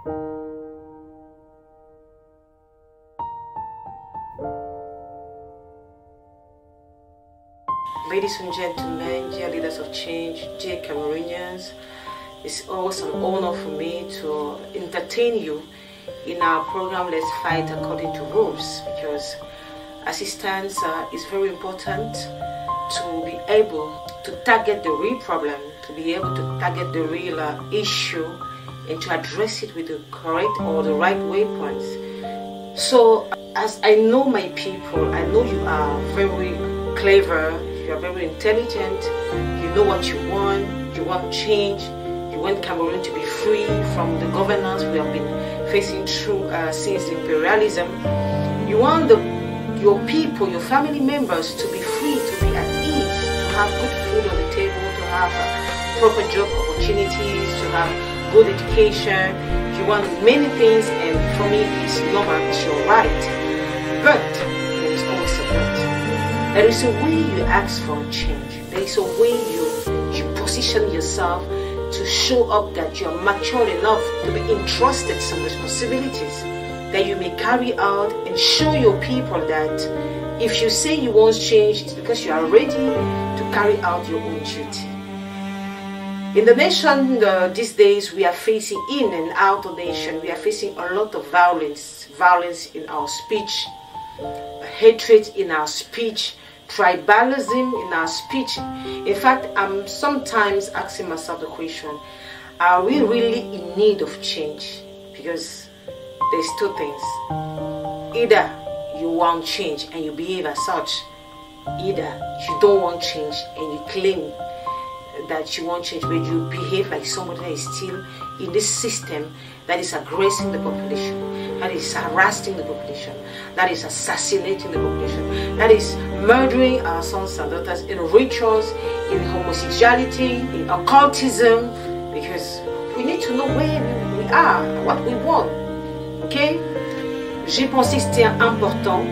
Ladies and gentlemen, dear leaders of change, dear Cameroonians, it's always an honor for me to entertain you in our program Let's Fight According to Rules, because as it stands, it's very important to be able to target the real problem, to be able to target the real issue, and to address it with the correct or the right waypoints. So, as I know my people, I know you are very clever, you are very intelligent, you know what you want change, you want Cameroon to be free from the governance we have been facing through since imperialism. You want your people, your family members to be free, to be at ease, to have good food on the table, to have proper job opportunities, to have good education. You want many things, and for me it's normal, it's your right. But there is always a but. There is a way you ask for a change. There is a way you position yourself to show up that you are mature enough to be entrusted some responsibilities that you may carry out, and show your people that if you say you want change, it's because you are ready to carry out your own duty. In the nation these days, we are facing, in and out of the nation, we are facing a lot of violence in our speech, hatred in our speech, tribalism in our speech. In fact, I'm sometimes asking myself the question, are we really in need of change? Because there's two things. Either you want change and you behave as such, either you don't want change and you claim that you want change, but you behave like somebody that is still in this system that is aggressing the population, that is harassing the population, that is assassinating the population, that is murdering our sons and daughters in rituals, in homosexuality, in occultism, because we need to know where we are, what we want. Ok? J'ai pensé que c'était important,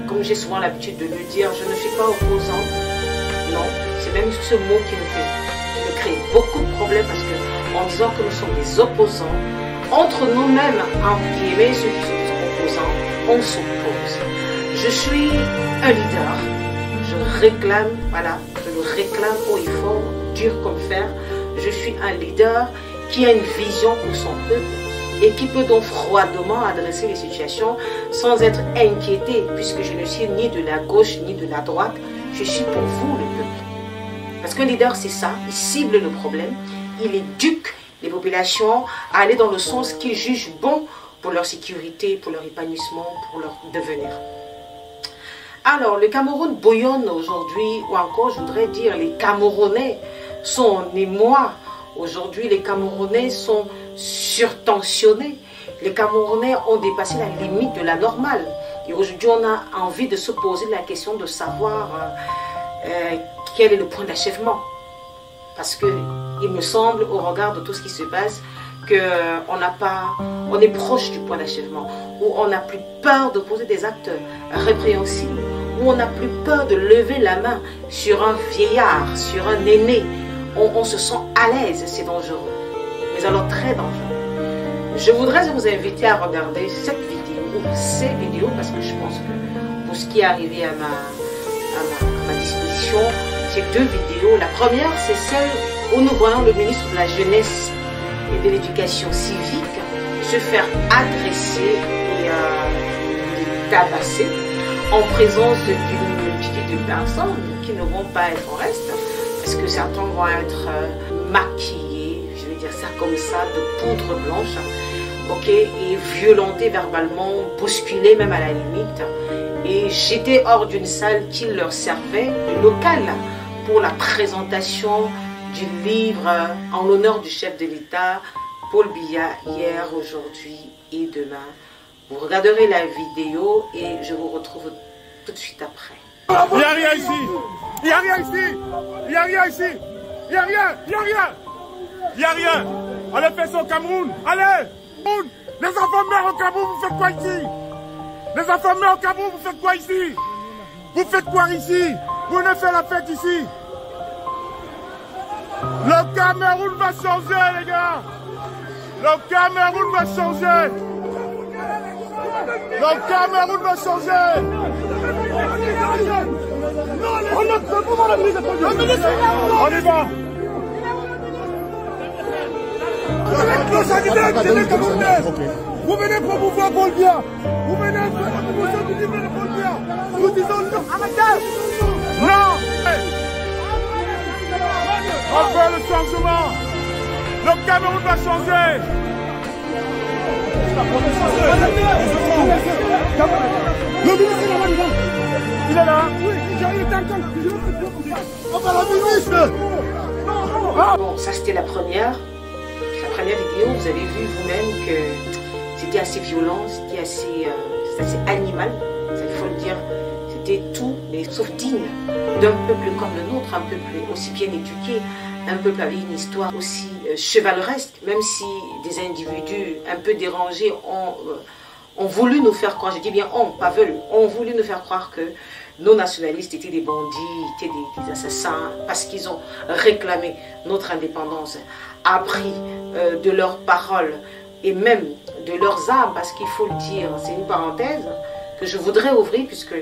comme j'ai souvent l'habitude de le dire, je ne suis pas opposante, non, c'est même ce mot qui me crée beaucoup de problèmes, parce que en disant que nous sommes des opposants, entre nous-mêmes, entre guillemets, ceux qui sont opposants, on s'oppose. Je suis un leader, je réclame, voilà, je le réclame haut et fort, dur comme fer. Je suis un leader qui a une vision pour son peuple et qui peut donc froidement adresser les situations sans être inquiété, puisque je ne suis ni de la gauche ni de la droite, je suis pour vous le peuple. Parce qu'un leader c'est ça, il cible le problème, il éduque les populations à aller dans le sens qu'ils jugent bon pour leur sécurité, pour leur épanouissement, pour leur devenir. Alors, le Cameroun bouillonne aujourd'hui, ou encore je voudrais dire les Camerounais sont en émoi. Aujourd'hui, les Camerounais sont surtensionnés. Les Camerounais ont dépassé la limite de la normale. Et aujourd'hui, on a envie de se poser la question de savoir quel est le point d'achèvement. Parce que il me semble, au regard de tout ce qui se passe, on est proche du point d'achèvement, où on n'a plus peur de poser des actes répréhensibles, où on n'a plus peur de lever la main sur un vieillard, sur un aîné. On se sent à l'aise, c'est dangereux, mais alors très dangereux. Je voudrais vous inviter à regarder cette vidéo, ou ces vidéos, parce que je pense que pour ce qui est arrivé à ma disposition, c'est deux vidéos. La première, c'est celle où nous voyons le ministre de la Jeunesse et de l'Éducation civique se faire agresser et tabasser en présence d'une multitude de personnes qui ne vont pas être en reste, parce que certains vont être maquillés, je vais dire ça comme ça, de poudre blanche, ok, et violentés verbalement, bousculés même à la limite, et jetés hors d'une salle qui leur servait de local pour la présentation du livre en l'honneur du chef de l'État, Paul Biya, hier, aujourd'hui et demain. Vous regarderez la vidéo et je vous retrouve tout de suite après. Il n'y a rien ici. Il n'y a rien ici. Il n'y a rien ici. Il n'y a rien. Il n'y a rien. Il n'y a rien. Allez, faites ça au Cameroun. Allez. Les enfants meurent au Cameroun, vous faites quoi ici? Les enfants meurent au Cameroun, vous faites quoi ici? Vous faites quoi ici? Vous ne faites la fête ici. Le Cameroun va changer, les gars. Le Cameroun va changer. Le Cameroun va changer. On y va. Vous venez promouvoir Bolivia. Vous venez faire la promotion du livre de Bolivia. Nous disons non. Non. On fait le changement. Le Cameroun va changer. Le ministre est là. Il est là. Oui, Bon, ça c'était la première vidéo. Vous avez vu vous-même que c'était assez violent, c'était assez animal, ça, il faut le dire. C'était tout, mais sauf digne d'un peuple comme le nôtre, un peuple aussi bien éduqué, un peuple avec une histoire aussi chevaleresque, même si des individus un peu dérangés ont voulu nous faire croire, je dis bien on, pas veulent, ont voulu nous faire croire que nos nationalistes étaient des bandits, étaient des assassins, parce qu'ils ont réclamé notre indépendance, appris de leurs paroles et même de leurs armes, parce qu'il faut le dire, c'est une parenthèse que je voudrais ouvrir puisque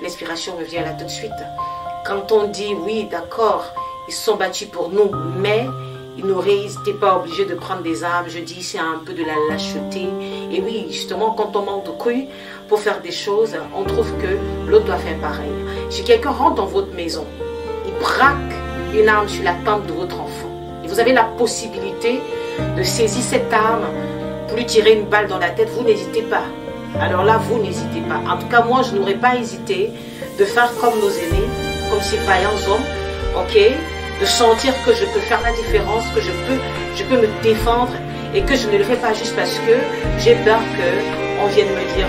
l'inspiration me vient là tout de suite. Quand on dit oui, d'accord, ils se sont battus pour nous, mais ils n'étaient pas obligés de prendre des armes. Je dis c'est un peu de la lâcheté. Et oui, justement, quand on manque de couilles pour faire des choses, on trouve que l'autre doit faire pareil. Si quelqu'un rentre dans votre maison, il braque une arme sur la tempe de votre enfant, et vous avez la possibilité de saisir cette arme pour lui tirer une balle dans la tête, vous n'hésitez pas. Alors là, vous n'hésitez pas. En tout cas, moi, je n'aurais pas hésité de faire comme nos aînés, comme ces vaillants hommes, ok, de sentir que je peux faire la différence, que je peux me défendre et que je ne le fais pas juste parce que j'ai peur qu'on vienne me dire,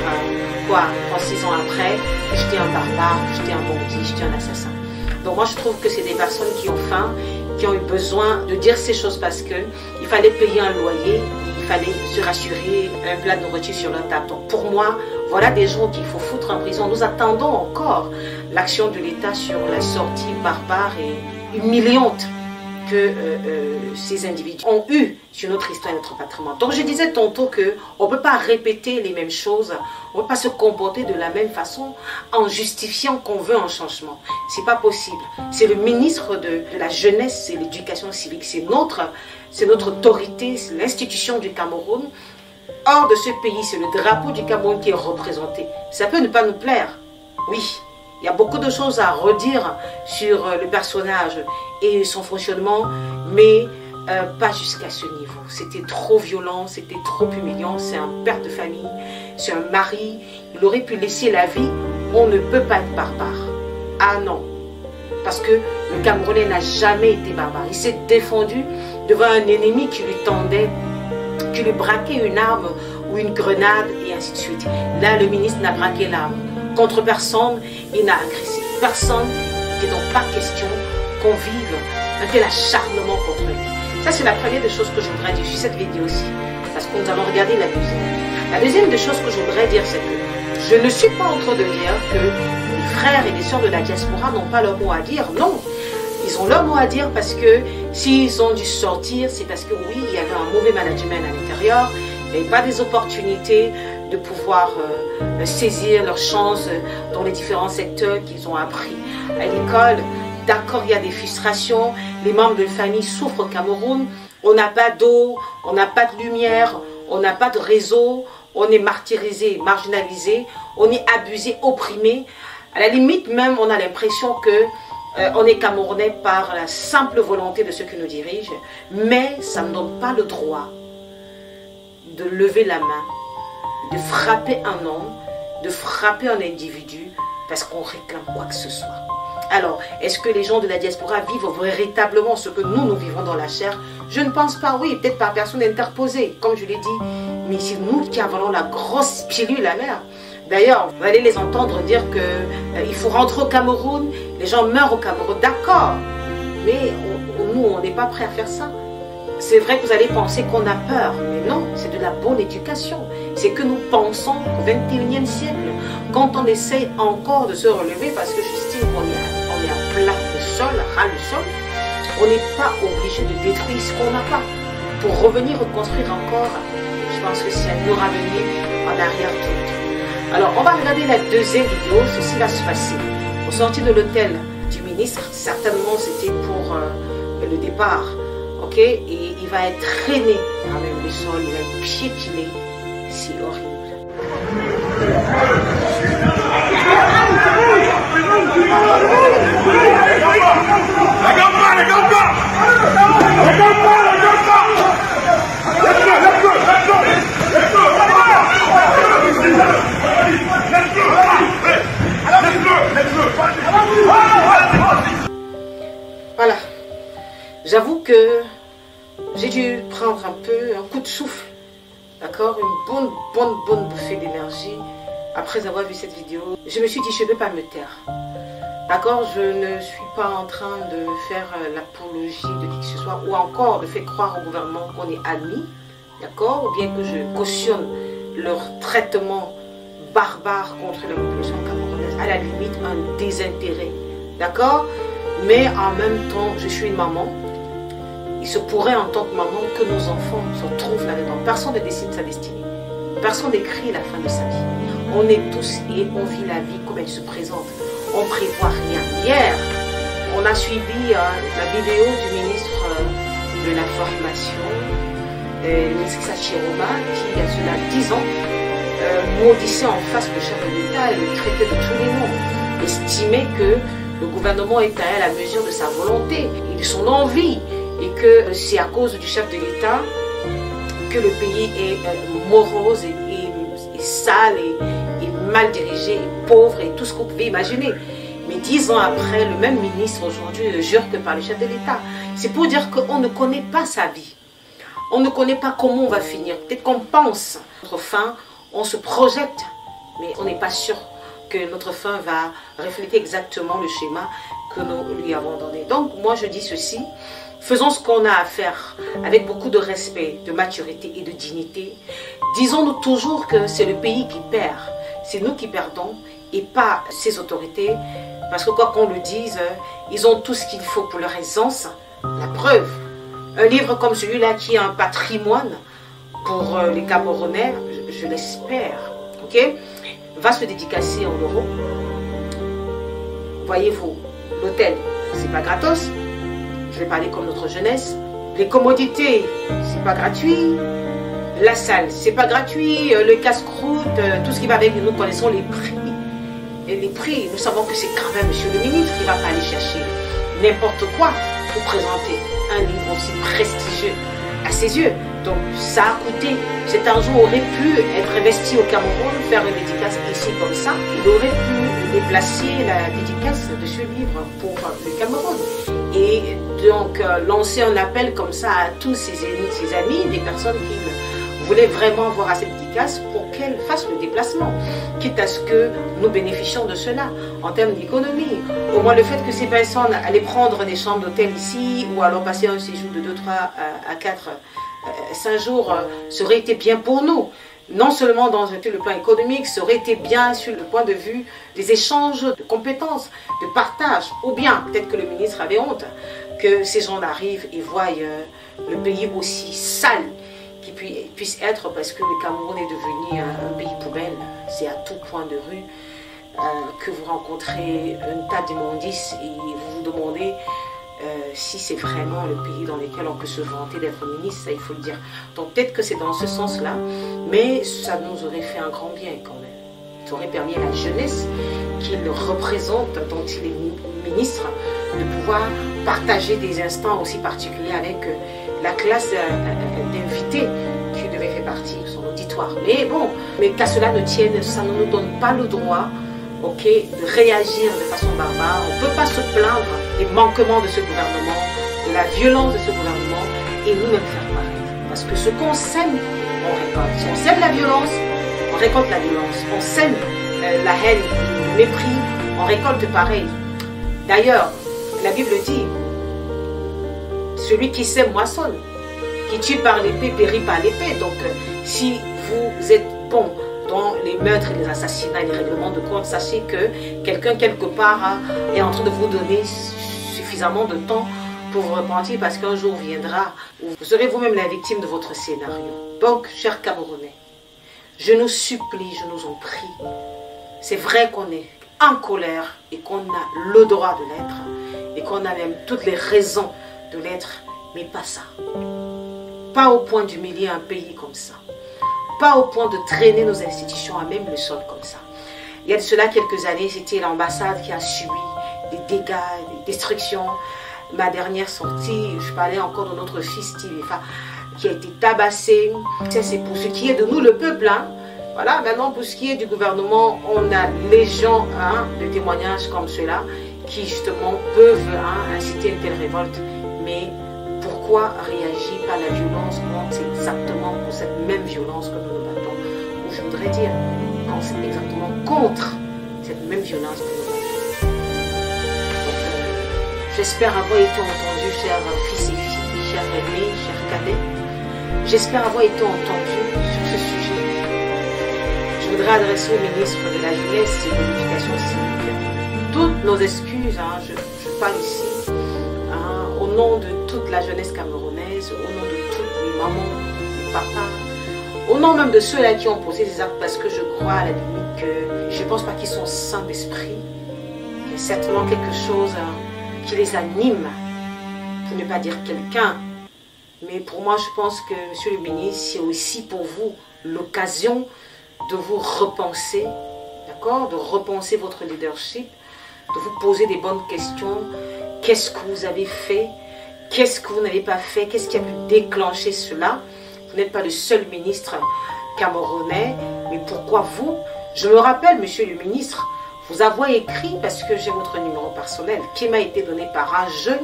quoi, 36 ans après, que j'étais un barbare, que j'étais un bandit, j'étais un assassin. Donc moi, je trouve que c'est des personnes qui ont faim, qui ont eu besoin de dire ces choses parce que il fallait payer un loyer, il fallait se rassurer, un plat de nourriture sur leur table. Donc pour moi, voilà des gens qu'il faut foutre en prison. Nous attendons encore l'action de l'État sur la sortie barbare et humiliante que ces individus ont eu sur notre histoire et notre patrimoine. Donc je disais tantôt qu'on ne peut pas répéter les mêmes choses, on ne peut pas se comporter de la même façon en justifiant qu'on veut un changement. C'est pas possible. C'est le ministre de la jeunesse et l'éducation civique, c'est notre autorité, c'est l'institution du Cameroun. Hors de ce pays, c'est le drapeau du Cameroun qui est représenté. Ça peut ne pas nous plaire, oui. Il y a beaucoup de choses à redire sur le personnage et son fonctionnement, mais pas jusqu'à ce niveau. C'était trop violent, c'était trop humiliant. C'est un père de famille, c'est un mari. Il aurait pu laisser la vie. On ne peut pas être barbare. Ah non. Parce que le Camerounais n'a jamais été barbare. Il s'est défendu devant un ennemi qui lui tendait, qui lui braquait une arme ou une grenade et ainsi de suite. Là, le ministre n'a braqué l'arme contre personne, il n'a agressé personne. Il n'est donc pas question qu'on vive un tel acharnement contre lui. Ça, c'est la première des choses que je voudrais dire sur cette vidéo-ci, parce que nous allons regarder la deuxième. La deuxième des choses que je voudrais dire, c'est que je ne suis pas en train de dire que les frères et les sœurs de la diaspora n'ont pas leur mot à dire. Non, ils ont leur mot à dire parce que s'ils ont dû sortir, c'est parce que oui, il y avait un mauvais management à l'intérieur, il n'y avait pas des opportunités de pouvoir saisir leurs chances dans les différents secteurs qu'ils ont appris à l'école. D'accord, il y a des frustrations, les membres de la famille souffrent au Cameroun, on n'a pas d'eau, on n'a pas de lumière, on n'a pas de réseau, on est martyrisé, marginalisé, on est abusé, opprimé. À la limite même, on a l'impression que on est Camerounais par la simple volonté de ceux qui nous dirigent, mais ça ne donne pas le droit de lever la main, de frapper un homme, de frapper un individu parce qu'on réclame quoi que ce soit. Alors, est-ce que les gens de la diaspora vivent véritablement ce que nous vivons dans la chair? Je ne pense pas, oui, peut-être par personne interposée, comme je l'ai dit, mais c'est nous qui avalons la grosse pilule amère. D'ailleurs, vous allez les entendre dire qu'il faut rentrer au Cameroun, les gens meurent au Cameroun, d'accord, mais nous, on n'est pas prêts à faire ça. C'est vrai que vous allez penser qu'on a peur, mais non, c'est de la bonne éducation. C'est que nous pensons au XXIe siècle, quand on essaye encore de se relever, parce que j'estime qu'on est à plat de sol, ras le sol, on n'est pas obligé de détruire ce qu'on n'a pas pour revenir reconstruire encore, je pense que c'est nous ramener en arrière tout le temps. Alors, on va regarder la deuxième vidéo. Ceci va se passer au sorti de l'hôtel du ministre. Certainement, c'était pour le départ. Ok? Et il va être traîné par le sol, il va être piétiné. C'est horrible. Voilà. J'avoue que j'ai dû prendre un coup de souffle, d'accord, une bonne bouffée d'énergie après avoir vu cette vidéo. Je me suis dit, je ne vais pas me taire, d'accord, je ne suis pas en train de faire l'apologie de qui que ce soit, ou encore de faire croire au gouvernement qu'on est amis, d'accord, ou bien que je cautionne leur traitement barbare contre la population camerounaise, à la limite un désintérêt, d'accord, mais en même temps, je suis une maman. Il se pourrait en tant que maman que nos enfants se trouvent là-dedans. Personne ne décide sa destinée. Personne n'écrit la fin de sa vie. On est tous et on vit la vie comme elle se présente. On ne prévoit rien. Hier, on a suivi la vidéo du ministre de la Formation, le ministre Sachiroma, qui, il y a cela 10 ans, maudissait en face le chef de l'État et le traitait de tous les noms. Estimait que le gouvernement est à la mesure de sa volonté et de son envie. Et que c'est à cause du chef de l'État que le pays est morose et sale et mal dirigé, et pauvre et tout ce que vous pouvez imaginer. Mais 10 ans après, le même ministre aujourd'hui ne jure que par le chef de l'État. C'est pour dire qu'on ne connaît pas sa vie. On ne connaît pas comment on va finir. Peut-être qu'on pense à notre fin, on se projette, mais on n'est pas sûr que notre fin va refléter exactement le schéma que nous lui avons donné. Donc moi je dis ceci. Faisons ce qu'on a à faire avec beaucoup de respect, de maturité et de dignité. Disons-nous toujours que c'est le pays qui perd. C'est nous qui perdons et pas ces autorités. Parce que quoi qu'on le dise, ils ont tout ce qu'il faut pour leur aisance. La preuve, un livre comme celui-là qui est un patrimoine pour les Camerounais, je l'espère, ok, va se dédicacer en euros. Voyez-vous, l'hôtel, c'est pas gratos. Je vais parler comme notre jeunesse. Les commodités, c'est pas gratuit. La salle, c'est pas gratuit. Le casse-croûte, tout ce qui va avec, nous connaissons les prix. Et les prix, nous savons que c'est quand même monsieur le ministre qui va pas aller chercher n'importe quoi pour présenter un livre aussi prestigieux à ses yeux. Donc ça a coûté. Cet argent aurait pu être investi au Cameroun, faire une dédicace ici comme ça. Il aurait pu déplacer la dédicace de ce livre pour le Cameroun. Et donc lancer un appel comme ça à tous ses amis, des personnes qui voulaient vraiment voir à cette dédicace pour qu'elles fassent le déplacement. Quitte à ce que nous bénéficions de cela en termes d'économie. Au moins le fait que ces personnes allaient prendre des chambres d'hôtel ici ou alors passer un séjour de 2, 3 à 4, 5 jours, ça aurait été bien pour nous. Non seulement dans le plan économique, ça aurait été bien sur le point de vue des échanges de compétences, de partage. Ou bien, peut-être que le ministre avait honte que ces gens arrivent et voient le pays aussi sale qu'il puisse être, parce que le Cameroun est devenu un pays poubelle. C'est à tout point de rue que vous rencontrez un tas d'immondices et vous vous demandez si c'est vraiment le pays dans lequel on peut se vanter d'être ministre, ça il faut le dire. Donc peut-être que c'est dans ce sens-là, mais ça nous aurait fait un grand bien quand même. Ça aurait permis à la jeunesse qu'il représente, dont il est ministre, de pouvoir partager des instants aussi particuliers avec la classe d'invités qui devait faire partie de son auditoire. Mais bon, mais qu'à cela ne tienne, ça ne nous donne pas le droit, ok, de réagir de façon barbare. On ne peut pas se plaindre des manquements de ce gouvernement, de la violence de ce gouvernement, et nous-mêmes faire pareil. Parce que ce qu'on sème, on récolte. Si on sème la violence, on récolte la violence. On sème la haine, le mépris, on récolte pareil. D'ailleurs, la Bible dit, celui qui sème moissonne, qui tue par l'épée périt par l'épée. Donc, si vous êtes bon dans les meurtres, les assassinats, les règlements de compte, sachez que quelqu'un quelque part est en train de vous donner suffisamment de temps pour vous repentir parce qu'un jour viendra où vous serez vous-même la victime de votre scénario. Donc, chers Camerounais, je nous supplie, je nous en prie, c'est vrai qu'on est en colère et qu'on a le droit de l'être et qu'on a même toutes les raisons de l'être, mais pas ça. Pas au point d'humilier un pays comme ça. Pas au point de traîner nos institutions à même le sol comme ça. Il y a de cela quelques années, c'était l'ambassade qui a subi des dégâts, des destructions. Ma dernière sortie, je parlais encore de notre fils Steve, qui a été tabassé. Ça, c'est pour ce qui est de nous, le peuple. Hein. Voilà, maintenant, pour ce qui est du gouvernement, on a les gens, de témoignages comme ceux-là, qui justement peuvent inciter une telle révolte. Mais pourquoi réagir par la violence quand c'est exactement pour cette même violence que nous nous battons? Ou je voudrais dire, quand c'est exactement contre cette même violence que nous battons. J'espère avoir été entendu, chers fils et filles, chers aînés, chers cadets. J'espère avoir été entendu sur ce sujet. Je voudrais adresser au ministre de la Jeunesse et de l'Éducation civique toutes nos excuses. Je parle ici au nom de toute la jeunesse camerounaise, au nom de toutes les mamans, les papas, au nom même de ceux-là qui ont posé des actes, parce que je crois à la limite que je ne pense pas qu'ils sont sains d'esprit. Il y a certainement quelque chose qui les anime, pour ne pas dire quelqu'un. Mais pour moi, je pense que, monsieur le ministre, c'est aussi pour vous l'occasion de vous repenser, d'accord, de repenser votre leadership, de vous poser des bonnes questions. Qu'est-ce que vous avez fait? Qu'est-ce que vous n'avez pas fait? Qu'est-ce qui a pu déclencher cela? Vous n'êtes pas le seul ministre camerounais, mais pourquoi vous? Je me rappelle, monsieur le ministre, vous avez écrit, parce que j'ai votre numéro personnel, qui m'a été donné par un jeune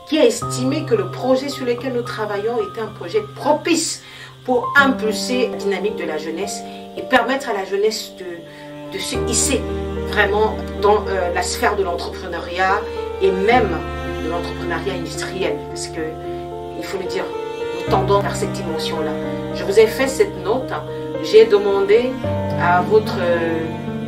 qui a estimé que le projet sur lequel nous travaillons était un projet propice pour impulser la dynamique de la jeunesse et permettre à la jeunesse de se hisser vraiment dans la sphère de l'entrepreneuriat et même de l'entrepreneuriat industriel, parce que, il faut le dire, nous tendons vers cette dimension-là. Je vous ai fait cette note, j'ai demandé à votre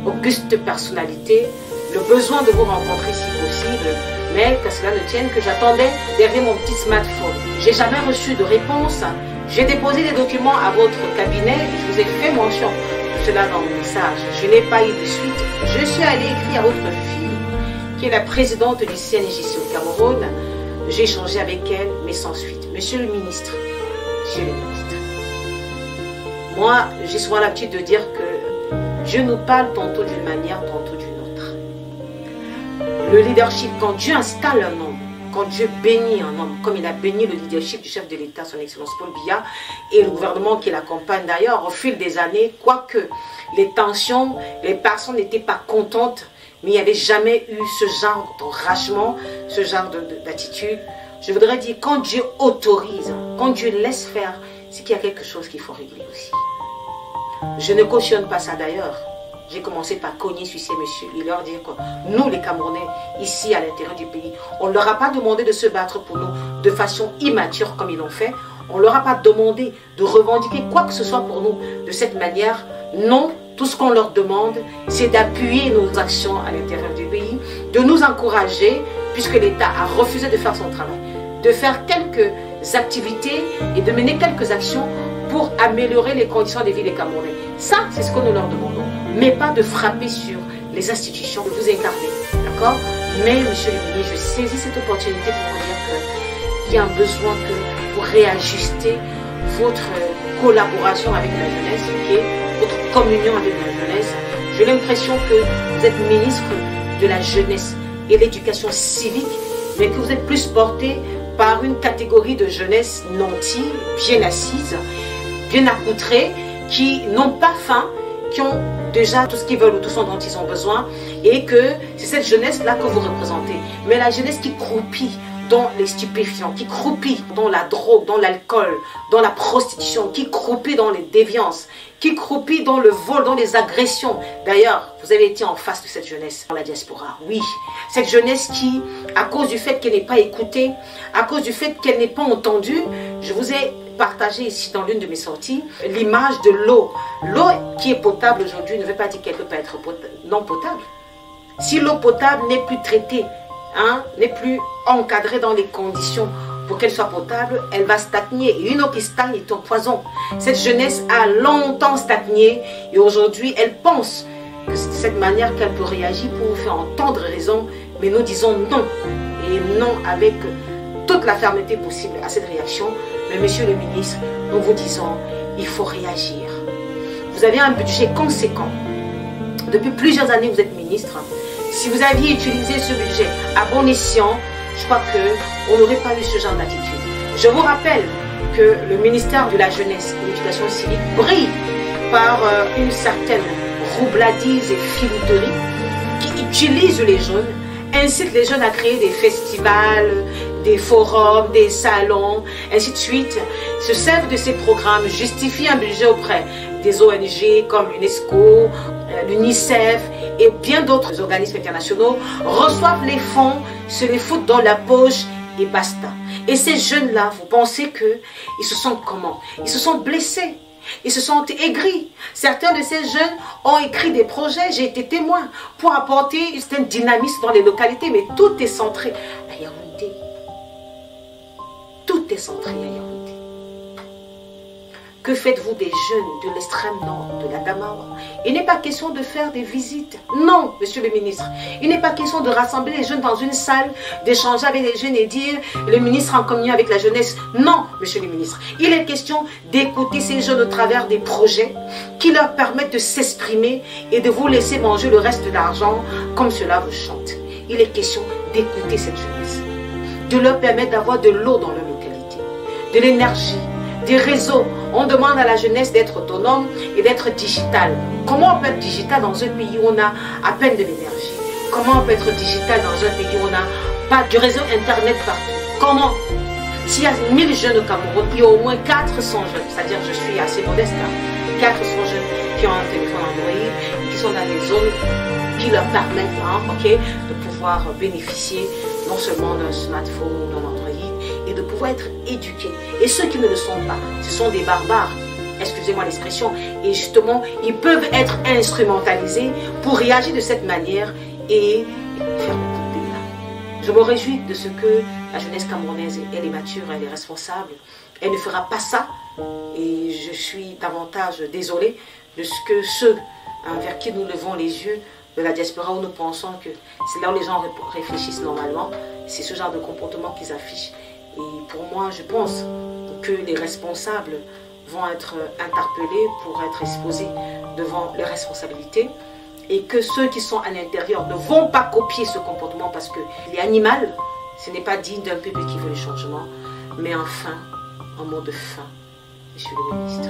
auguste personnalité le besoin de vous rencontrer si possible, mais que cela ne tienne que j'attendais derrière mon petit smartphone. J'ai jamais reçu de réponse. J'ai déposé des documents à votre cabinet, je vous ai fait mention de cela dans mon message. Je n'ai pas eu de suite. Je suis allée écrire à votre fille, qui est la présidente du CNJC au Cameroun. J'ai échangé avec elle, mais sans suite. Monsieur le ministre, moi, j'ai souvent l'habitude de dire que Dieu nous parle tantôt d'une manière, tantôt d'une autre. Le leadership, quand Dieu installe un homme, quand Dieu bénit un homme, comme il a béni le leadership du chef de l'État, son Excellence Paul Biya, et le gouvernement qui l'accompagne d'ailleurs, au fil des années, quoique les tensions, les personnes n'étaient pas contentes, mais il n'y avait jamais eu ce genre d'enragement, ce genre d'attitude. Je voudrais dire, quand Dieu autorise, quand Dieu laisse faire, c'est qu'il y a quelque chose qu'il faut régler aussi. Je ne cautionne pas ça d'ailleurs. J'ai commencé par cogner sur ces messieurs et leur dire que nous, les Camerounais, ici à l'intérieur du pays, on ne leur a pas demandé de se battre pour nous de façon immature comme ils l'ont fait. On ne leur a pas demandé de revendiquer quoi que ce soit pour nous de cette manière. Non, tout ce qu'on leur demande, c'est d'appuyer nos actions à l'intérieur du pays, de nous encourager, puisque l'État a refusé de faire son travail, de faire quelques activités et de mener quelques actions pour améliorer les conditions de vie des Camerounais. Ça, c'est ce que nous leur demandons, mais pas de frapper sur les institutions que vous incarnez, d'accord? Mais, monsieur le ministre, je saisis cette opportunité pour vous dire qu'il y a un besoin que vous réajustez votre collaboration avec la jeunesse, qui est votre communion avec la jeunesse. J'ai l'impression que vous êtes ministre de la jeunesse et de l'éducation civique, mais que vous êtes plus porté par une catégorie de jeunesse nantie, bien assise, bien accoutrée, qui n'ont pas faim, qui ont déjà tout ce qu'ils veulent ou tout ce dont ils ont besoin, et que c'est cette jeunesse-là que vous représentez. Mais la jeunesse qui croupit dans les stupéfiants, qui croupit dans la drogue, dans l'alcool, dans la prostitution, qui croupit dans les déviances, qui croupit dans le vol, dans les agressions. D'ailleurs, vous avez été en face de cette jeunesse dans la diaspora. Oui, cette jeunesse qui, à cause du fait qu'elle n'est pas écoutée, à cause du fait qu'elle n'est pas entendue, je vous ai partagé ici dans l'une de mes sorties l'image de l'eau. L'eau qui est potable aujourd'hui ne veut pas dire qu'elle ne peut pas être non potable. Si l'eau potable n'est plus traitée n'est plus encadrée dans les conditions pour qu'elle soit potable, elle va stagner. Et une eau qui stagne est un poison. Cette jeunesse a longtemps stagné et aujourd'hui, elle pense que c'est de cette manière qu'elle peut réagir pour vous faire entendre raison. Mais nous disons non. Et non avec toute la fermeté possible à cette réaction. Mais monsieur le ministre, nous vous disons, il faut réagir. Vous avez un budget conséquent. Depuis plusieurs années, vous êtes ministre. Si vous aviez utilisé ce budget à bon escient, je crois qu'on n'aurait pas eu ce genre d'attitude. Je vous rappelle que le ministère de la Jeunesse et de l'Éducation civique brille par une certaine roubladise et filouterie qui utilise les jeunes, incite les jeunes à créer des festivals, des forums, des salons, ainsi de suite, se servent de ces programmes, justifient un budget auprès des ONG comme l'UNESCO, l'UNICEF et bien d'autres organismes internationaux, reçoivent les fonds, se les foutent dans la poche et basta. Et ces jeunes-là, vous pensez qu'ils se sentent comment? Ils se sont blessés. Ils se sont aigris. Certains de ces jeunes ont écrit des projets, j'ai été témoin, pour apporter un certain dynamisme dans les localités, mais tout est centré à Yaoundé. Tout est centré à Yaoundé. Que faites-vous des jeunes de l'extrême nord, de la Damawa? Il n'est pas question de faire des visites. Non, monsieur le ministre. Il n'est pas question de rassembler les jeunes dans une salle, d'échanger avec les jeunes et dire le ministre en communion avec la jeunesse. Non, monsieur le ministre. Il est question d'écouter ces jeunes au travers des projets qui leur permettent de s'exprimer et de vous laisser manger le reste de l'argent comme cela vous chante. Il est question d'écouter cette jeunesse, de leur permettre d'avoir de l'eau dans leur localité, de l'énergie, des réseaux. On demande à la jeunesse d'être autonome et d'être digital. Comment on peut être digital dans un pays où on a à peine de l'énergie? Comment on peut être digital dans un pays où on n'a pas de réseau internet partout? Comment? S'il y a 1000 jeunes au Cameroun, il y a au moins 400 jeunes, c'est-à-dire je suis assez modeste, 400 jeunes qui ont un téléphone Android, qui sont dans les zones qui leur permettent de pouvoir bénéficier non seulement d'un smartphone, d'un Android, et de pouvoir être éduqués. Et ceux qui ne le sont pas, ce sont des barbares, excusez-moi l'expression, et justement, ils peuvent être instrumentalisés pour réagir de cette manière et faire le coup de dégâts. Je me réjouis de ce que la jeunesse camerounaise, elle est mature, elle est responsable, elle ne fera pas ça, et je suis davantage désolée de ce que ceux vers qui nous levons les yeux de la diaspora, où nous pensons que c'est là où les gens réfléchissent normalement, c'est ce genre de comportement qu'ils affichent. Et pour moi, je pense que les responsables vont être interpellés pour être exposés devant les responsabilités et que ceux qui sont à l'intérieur ne vont pas copier ce comportement parce qu'il est animal, ce n'est pas digne d'un peuple qui veut le changement. Mais enfin, en mot de fin, monsieur le ministre,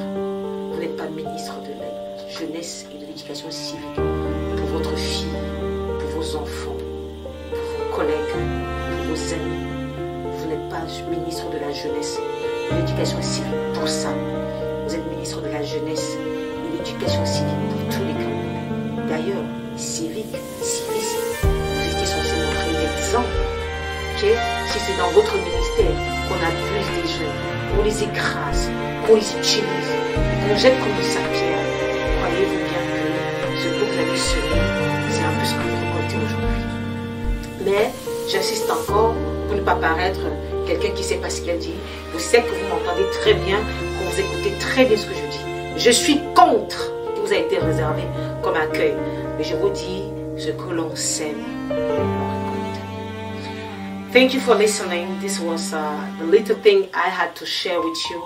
vous n'êtes pas ministre de la jeunesse et de l'éducation civique pour votre fille, pour vos enfants, pour vos collègues, pour vos amis. Vous n'êtes pas ministre de la jeunesse et de l'éducation civique pour ça. Vous êtes ministre de la jeunesse et de l'éducation civique pour tous les Camerounais. D'ailleurs, civique, civisme, vous étiez censé montrer l'exemple. Si c'est dans votre ministère qu'on abuse des jeunes, qu'on les écrase, qu'on les utilise, qu'on jette comme des serpillères, croyez-vous bien que ce que vous avez semé, c'est un peu ce que vous récoltez aujourd'hui. Mais j'insiste encore pour ne pas paraître quelqu'un qui ne sait pas ce qu'elle dit. Je sais que vous m'entendez très bien, que vous écoutez très bien ce que je dis. Je suis contre ce qui vous a été réservé comme accueil. Mais je vous dis, ce que l'on sème, l'on récolte. Thank you for listening. This was the little thing I had to share with you.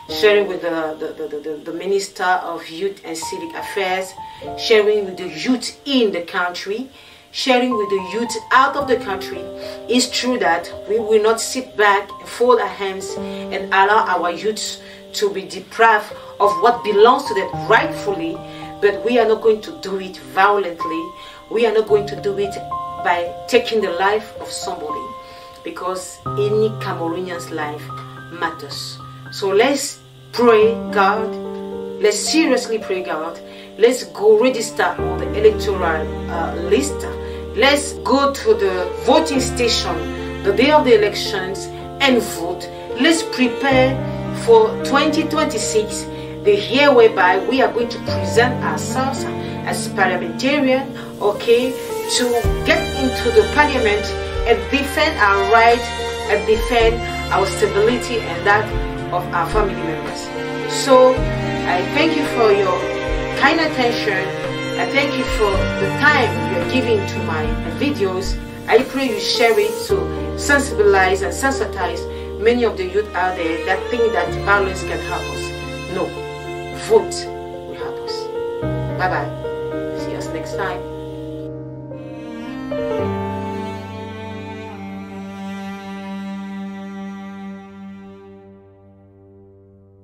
Sharing with the Minister of Youth and Civic Affairs, sharing with the youth in the country, sharing with the youth out of the country. It's true that we will not sit back and fold our hands and allow our youths to be deprived of what belongs to them rightfully, but we are not going to do it violently. We are not going to do it by taking the life of somebody, because any Cameroonian's life matters. So let's pray God, let's seriously pray God, let's go register on the electoral list. Let's go to the voting station the day of the elections and vote. Let's prepare for 2026, the year whereby we are going to present ourselves as parliamentarian, okay, to get into the parliament and defend our rights and defend our stability and that of our family members. So I thank you for your kind attention. I thank you for the time you are giving to my videos. I pray you share it to sensibilize and sensitize many of the youth out there that think that violence can help us. No, vote will help us. Bye bye. See us next time.